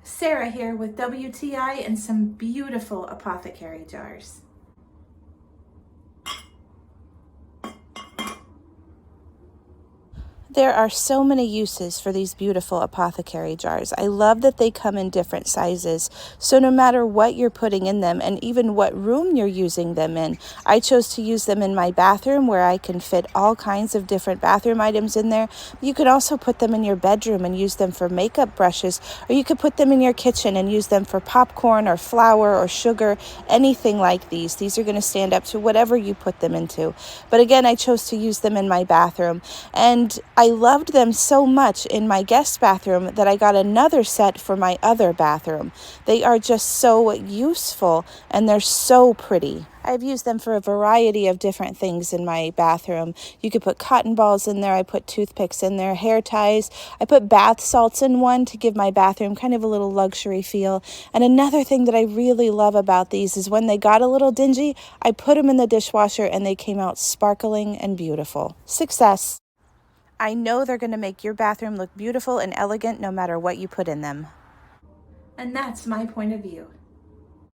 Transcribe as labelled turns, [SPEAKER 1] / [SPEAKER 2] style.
[SPEAKER 1] Sarah here with WTI and some beautiful Apothecary jars. There are so many uses for these beautiful Apothecary jars. I love that they come in different sizes, so no matter what you're putting in them and even what room you're using them in, I chose to use them in my bathroom where I can fit all kinds of different bathroom items in there. You could also put them in your bedroom and use them for makeup brushes, or you could put them in your kitchen and use them for popcorn or flour or sugar, anything like these. These are going to stand up to whatever you put them into. But again, I chose to use them in my bathroom, and I loved them so much in my guest bathroom that I got another set for my other bathroom. They are just so useful and they're so pretty. I've used them for a variety of different things in my bathroom. You could put cotton balls in there. I put toothpicks in there, hair ties. I put bath salts in one to give my bathroom kind of a little luxury feel. And another thing that I really love about these is when they got a little dingy, I put them in the dishwasher and they came out sparkling and beautiful. Success! I know they're going to make your bathroom look beautiful and elegant no matter what you put in them. And that's my point of view.